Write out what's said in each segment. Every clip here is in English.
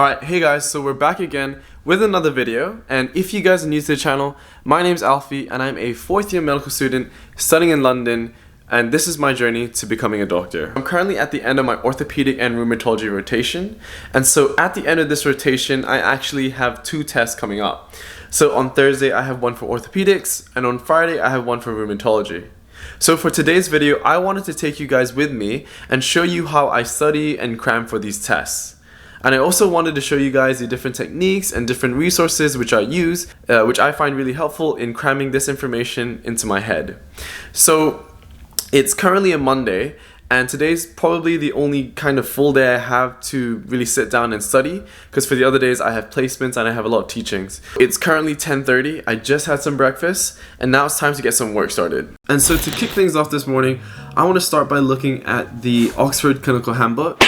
Alright, hey guys, so we're back again with another video, and if you guys are new to the channel, my name's Alphie and I'm a 4th year medical student studying in London, and this is my journey to becoming a doctor. I'm currently at the end of my orthopedic and rheumatology rotation, and so at the end of this rotation I actually have 2 tests coming up. So on Thursday I have one for orthopedics, and on Friday I have one for rheumatology. So for today's video, I wanted to take you guys with me and show you how I study and cram for these tests. And I also wanted to show you guys the different techniques and different resources which I use, which I find really helpful in cramming this information into my head. So it's currently a Monday, and today's probably the only kind of full day I have to really sit down and study, because for the other days I have placements and I have a lot of teachings. It's currently 10:30, I just had some breakfast, and now it's time to get some work started. And so to kick things off this morning, I want to start by looking at the Oxford Clinical Handbook,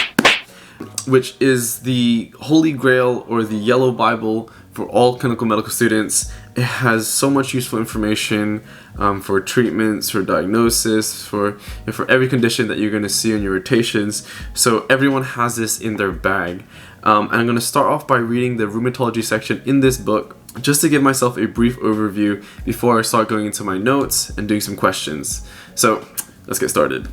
which is the holy grail or the yellow Bible for all clinical medical students. It has so much useful information for treatments, for diagnosis, for every condition that you're going to see in your rotations. So everyone has this in their bag. And I'm going to start off by reading the rheumatology section in this book, just to give myself a brief overview before I start going into my notes and doing some questions. So let's get started.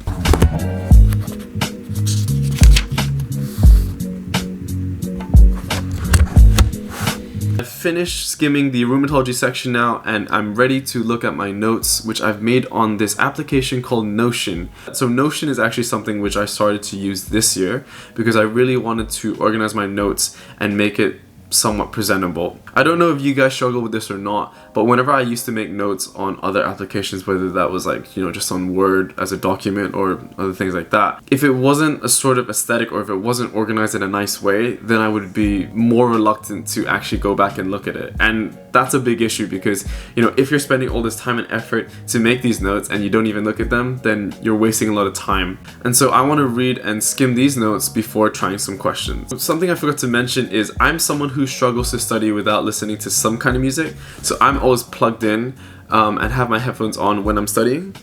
I've finished skimming the rheumatology section now, and I'm ready to look at my notes, which I've made on this application called Notion. So Notion is actually something which I started to use this year because I really wanted to organize my notes and make it somewhat presentable. I don't know if you guys struggle with this or not, but whenever I used to make notes on other applications, whether that was like, just on Word as a document or other things like that, if it wasn't a sort of aesthetic or if it wasn't organized in a nice way, then I would be more reluctant to actually go back and look at it. And that's a big issue because, if you're spending all this time and effort to make these notes and you don't even look at them, then you're wasting a lot of time. And so I want to read and skim these notes before trying some questions. Something I forgot to mention is I'm someone who struggles to study without listening to some kind of music. So I'm always plugged in and have my headphones on when I'm studying.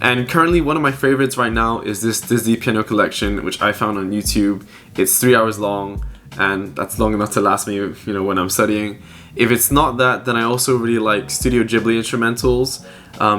And currently one of my favorites right now is this Disney piano collection, which I found on YouTube. It's 3 hours long, and that's long enough to last me, when I'm studying. If it's not that, then I also really like Studio Ghibli instrumentals.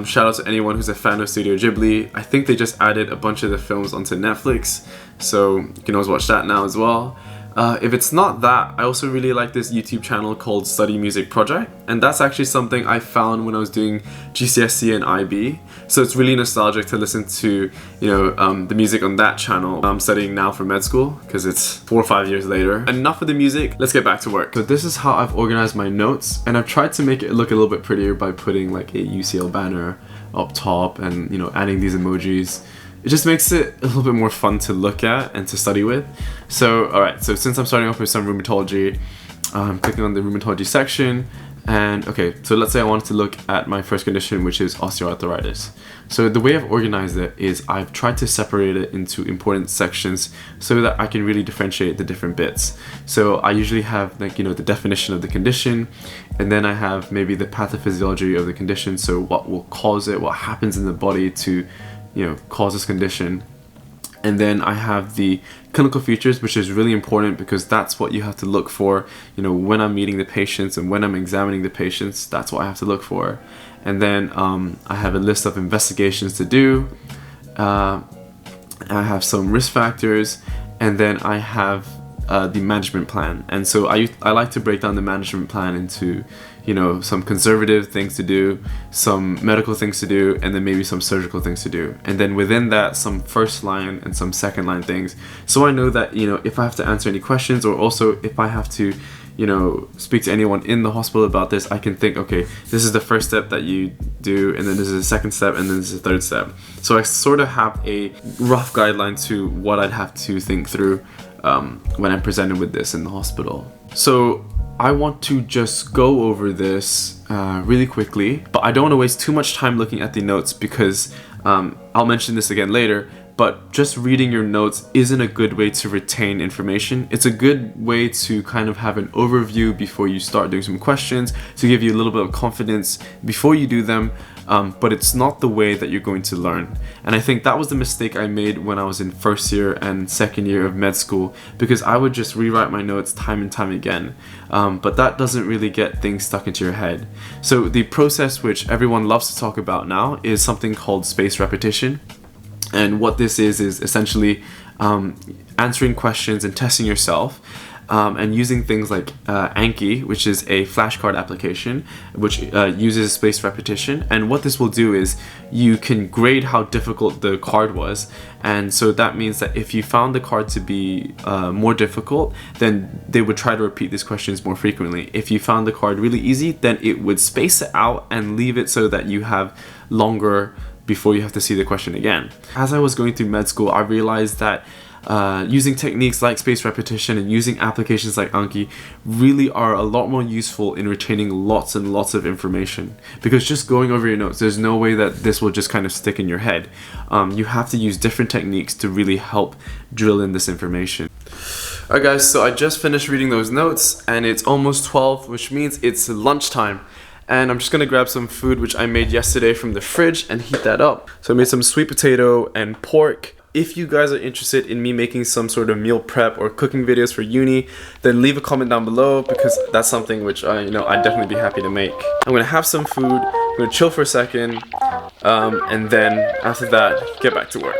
Shout out to anyone who's a fan of Studio Ghibli. I think they just added a bunch of the films onto Netflix, so you can always watch that now as well. If it's not that, I also really like this YouTube channel called Study Music Project, and that's actually something I found when I was doing GCSE and IB. So it's really nostalgic to listen to, the music on that channel. I'm studying now for med school because it's 4 or 5 years later. Enough of the music, let's get back to work. So this is how I've organized my notes, and I've tried to make it look a little bit prettier by putting like a UCL banner up top and, adding these emojis. It just makes it a little bit more fun to look at and to study with. So, alright, so since I'm starting off with some rheumatology, I'm clicking on the rheumatology section, and okay, so let's say I wanted to look at my first condition, which is osteoarthritis. So the way I've organized it is I've tried to separate it into important sections so that I can really differentiate the different bits. So I usually have the definition of the condition, and then I have maybe the pathophysiology of the condition, so what will cause it, what happens in the body to cause this condition. And then I have the clinical features, which is really important because that's what you have to look for, when I'm meeting the patients and when I'm examining the patients, that's what I have to look for. And then I have a list of investigations to do. I have some risk factors, and then I have the management plan. And so I like to break down the management plan into some conservative things to do, some medical things to do, and then maybe some surgical things to do. And then within that, some first line and some second line things. So I know that, if I have to answer any questions, or also if I have to, speak to anyone in the hospital about this, I can think, okay, this is the first step that you do, and then this is the second step, and then this is the third step. So I sort of have a rough guideline to what I'd have to think through when I'm presented with this in the hospital. So I want to just go over this really quickly, but I don't want to waste too much time looking at the notes because I'll mention this again later, but just reading your notes isn't a good way to retain information. It's a good way to kind of have an overview before you start doing some questions, to give you a little bit of confidence before you do them, but it's not the way that you're going to learn. And I think that was the mistake I made when I was in first year and second year of med school, because I would just rewrite my notes time and time again. But that doesn't really get things stuck into your head. So the process which everyone loves to talk about now is something called spaced repetition. And what this is essentially answering questions and testing yourself, and using things like Anki, which is a flashcard application which uses spaced repetition. And what this will do is you can grade how difficult the card was, and so that means that if you found the card to be more difficult, then they would try to repeat these questions more frequently. If you found the card really easy, then it would space it out and leave it so that you have longer before you have to see the question again. As I was going through med school, I realized that using techniques like spaced repetition and using applications like Anki really are a lot more useful in retaining lots and lots of information, because just going over your notes, there's no way that this will just kind of stick in your head. You have to use different techniques to really help drill in this information. Alright guys, so I just finished reading those notes and it's almost 12, which means it's lunchtime. And I'm just gonna grab some food which I made yesterday from the fridge and heat that up. So I made some sweet potato and pork. If you guys are interested in me making some sort of meal prep or cooking videos for uni, then leave a comment down below, because that's something which I'd definitely be happy to make. I'm gonna have some food, I'm gonna chill for a second, and then after that, get back to work.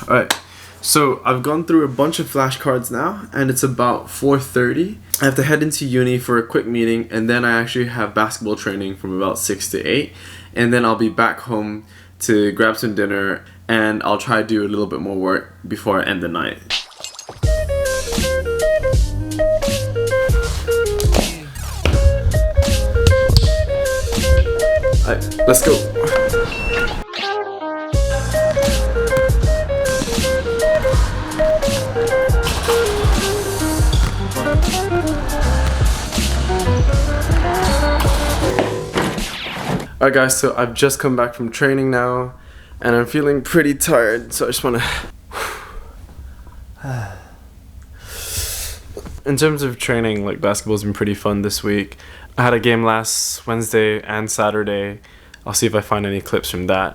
Alright, so I've gone through a bunch of flashcards now, and it's about 4:30. I have to head into uni for a quick meeting, and then I actually have basketball training from about 6 to 8, and then I'll be back home to grab some dinner, and I'll try to do a little bit more work before I end the night. Alright, let's go. Alright guys, so I've just come back from training now, and I'm feeling pretty tired, so I just wanna... In terms of training, like, basketball's been pretty fun this week. I had a game last Wednesday and Saturday. I'll see if I find any clips from that.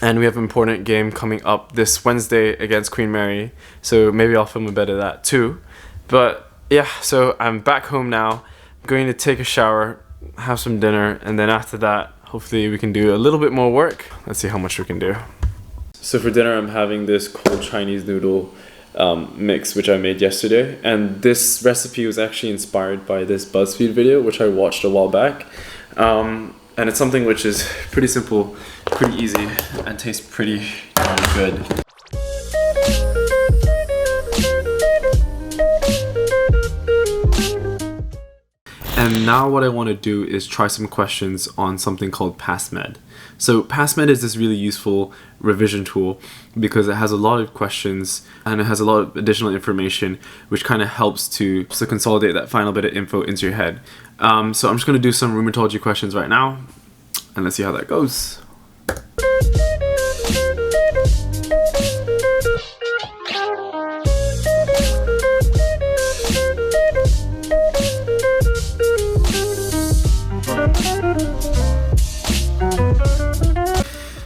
And we have an important game coming up this Wednesday against Queen Mary, so maybe I'll film a bit of that too. But yeah, so I'm back home now. I'm going to take a shower, have some dinner, and then after that, hopefully we can do a little bit more work. Let's see how much we can do. So for dinner, I'm having this cold Chinese noodle mix which I made yesterday, and this recipe was actually inspired by this BuzzFeed video which I watched a while back. And it's something which is pretty simple, pretty easy, and tastes pretty darn good. And now what I want to do is try some questions on something called PassMed. So PassMed is this really useful revision tool because it has a lot of questions and it has a lot of additional information which kind of helps to consolidate that final bit of info into your head. So I'm just going to do some rheumatology questions right now, and let's see how that goes.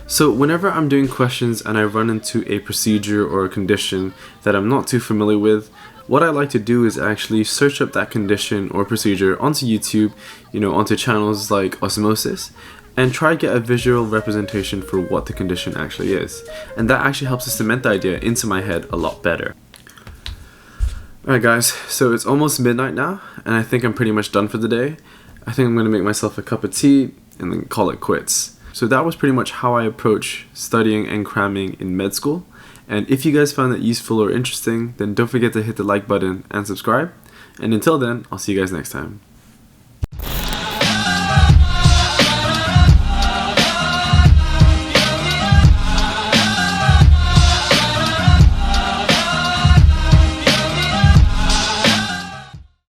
So whenever I'm doing questions and I run into a procedure or a condition that I'm not too familiar with, what I like to do is actually search up that condition or procedure onto YouTube, onto channels like Osmosis, and try to get a visual representation for what the condition actually is. And that actually helps to cement the idea into my head a lot better. Alright guys, so it's almost midnight now, and I think I'm pretty much done for the day. I think I'm going to make myself a cup of tea and then call it quits. So that was pretty much how I approach studying and cramming in med school. And if you guys found that useful or interesting, then don't forget to hit the like button and subscribe. And until then, I'll see you guys next time.